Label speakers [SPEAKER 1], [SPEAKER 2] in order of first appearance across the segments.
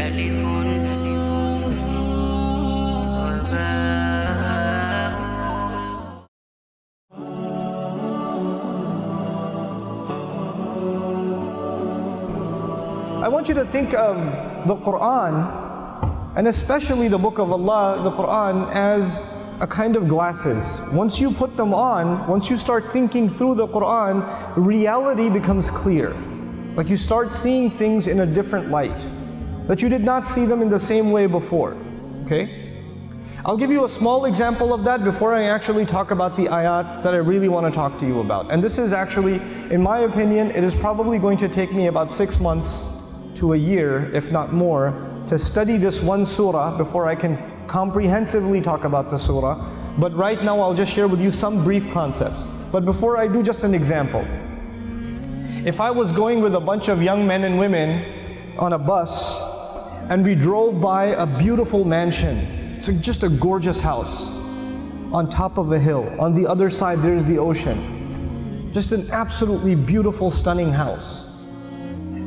[SPEAKER 1] I want you to think of the Quran, and especially the Book of Allah, the Quran, as a kind of glasses. Once you put them on, once you start thinking through the Quran, reality becomes clear. Like you start seeing things in a different light, that you did not see them in the same way before. Okay? I'll give you a small example of that before I actually talk about the ayat that I really want to talk to you about. And this is actually, in my opinion, it is probably going to take me about 6 months to a year, if not more, to study this one surah before I can comprehensively talk about the surah. But right now I'll just share with you some brief concepts. But before I do, just an example. If I was going with a bunch of young men and women on a bus and we drove by a beautiful mansion, it's just a gorgeous house on top of a hill. On the other side there's the ocean. Just an absolutely beautiful, stunning house.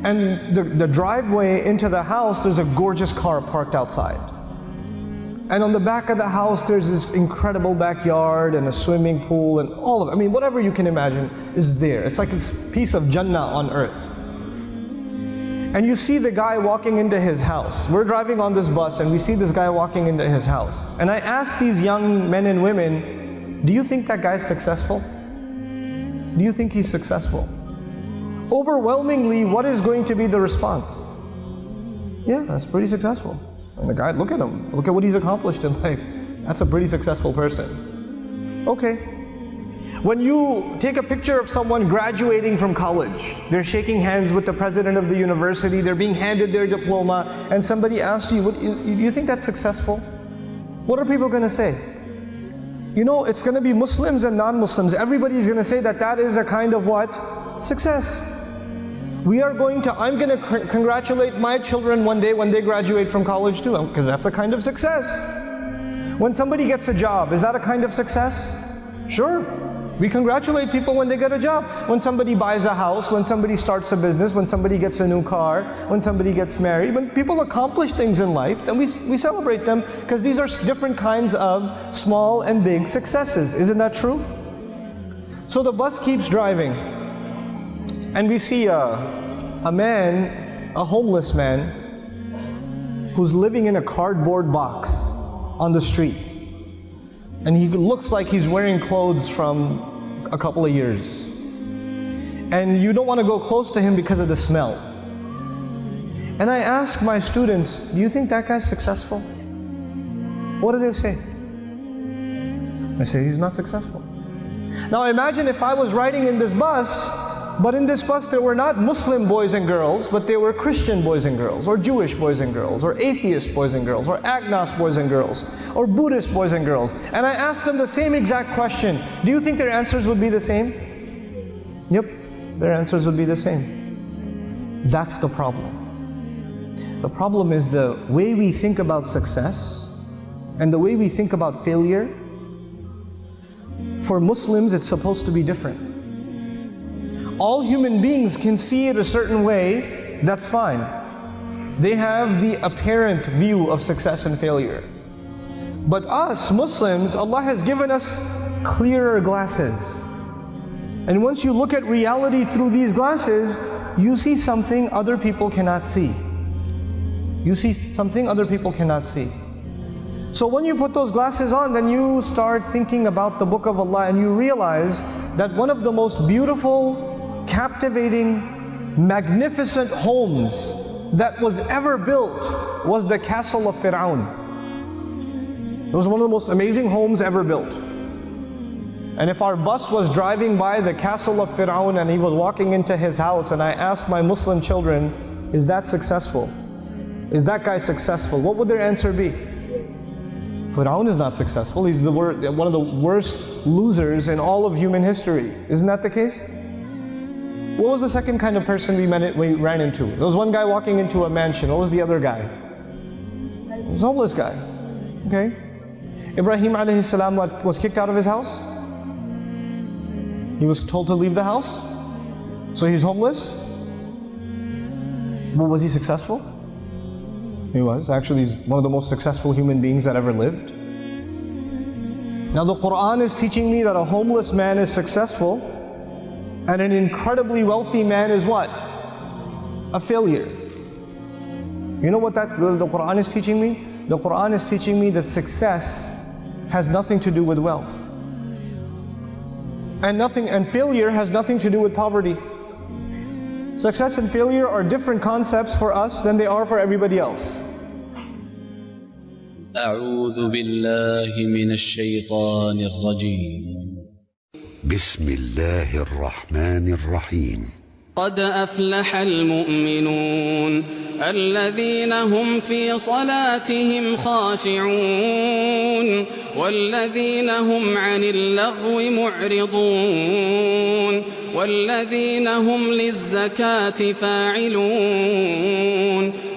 [SPEAKER 1] And the driveway into the house, there's a gorgeous car parked outside. And on the back of the house, there's this incredible backyard and a swimming pool and all of it. I mean, whatever you can imagine is there. It's like this piece of Jannah on earth. And you see the guy walking into his house. We're driving on this bus and we see this guy walking into his house. And I asked these young men and women, do you think that guy's successful? Do you think he's successful? Overwhelmingly, what is going to be the response? Yeah, that's pretty successful. And the guy, look at him. Look at what he's accomplished in life. That's a pretty successful person. Okay. When you take a picture of someone graduating from college, they're shaking hands with the president of the university, they're being handed their diploma, and somebody asks you, you think that's successful? What are people going to say? You know, it's going to be Muslims and non-Muslims. Everybody's going to say that that is a kind of what? Success. I'm going to congratulate my children one day when they graduate from college too, because that's a kind of success. When somebody gets a job, is that a kind of success? Sure. We congratulate people when they get a job. When somebody buys a house, when somebody starts a business, when somebody gets a new car, when somebody gets married, when people accomplish things in life, then we celebrate them, because these are different kinds of small and big successes. Isn't that true? So the bus keeps driving. And we see a man, a homeless man, who's living in a cardboard box on the street. And he looks like he's wearing clothes from a couple of years. And you don't want to go close to him because of the smell. And I ask my students, do you think that guy's successful? What do they say? I say, he's not successful. Now imagine if I was riding in this bus, but in this bus there were not Muslim boys and girls, but they were Christian boys and girls, or Jewish boys and girls, or atheist boys and girls, or agnostic boys and girls, or Buddhist boys and girls. And I asked them the same exact question. Do you think their answers would be the same? Yep, their answers would be the same. That's the problem. The problem is the way we think about success and the way we think about failure. For Muslims, it's supposed to be different. All human beings can see it a certain way, that's fine. They have the apparent view of success and failure. But us, Muslims, Allah has given us clearer glasses. And once you look at reality through these glasses, you see something other people cannot see. You see something other people cannot see. So when you put those glasses on, then you start thinking about the Book of Allah and you realize that one of the most beautiful, captivating, magnificent homes that was ever built was the castle of Fir'aun. It was one of the most amazing homes ever built. And if our bus was driving by the castle of Fir'aun and he was walking into his house, and I asked my Muslim children, is that successful? Is that guy successful? What would their answer be? Fir'aun is not successful. He's one of the worst losers in all of human history. Isn't that the case? What was the second kind of person we ran into? There was one guy walking into a mansion. What was the other guy? It was a homeless guy. Okay. Ibrahim alayhi salam was kicked out of his house. He was told to leave the house. So he's homeless. Well, was he successful? He was. Actually, he's one of the most successful human beings that ever lived. Now the Quran is teaching me that a homeless man is successful and an incredibly wealthy man is what? A failure. You know what the Quran is teaching me? The Quran is teaching me that success has nothing to do with wealth. And failure has nothing to do with poverty. Success and failure are different concepts for us than they are for everybody else.
[SPEAKER 2] أعوذ بالله من الشيطان الرجيم.
[SPEAKER 3] بسم الله الرحمن الرحيم.
[SPEAKER 4] قد أفلح المؤمنون الذين هم في صلاتهم خاشعون والذين هم عن اللغو معرضون والذين هم للزكاة فاعلون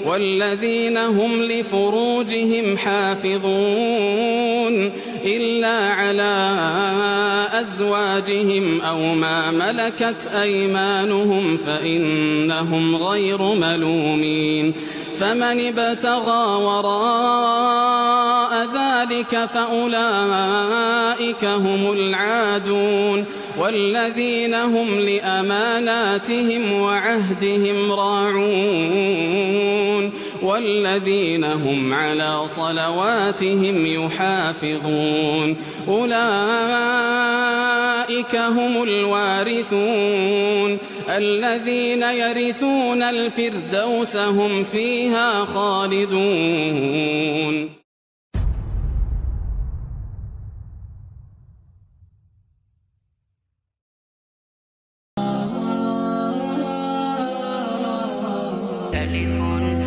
[SPEAKER 4] والذين هم لفروجهم حافظون إلا على أزواجهم أو ما ملكت أيمانهم فإنهم غير ملومين فمن ابتغى وراء ذلك فأولئك هم العادون والذين هم لأماناتهم وعهدهم راعون والذين هم على صلواتهم يحافظون أولئك هم الوارثون الذين يرثون الفردوس هم فيها خالدون.
[SPEAKER 5] ألف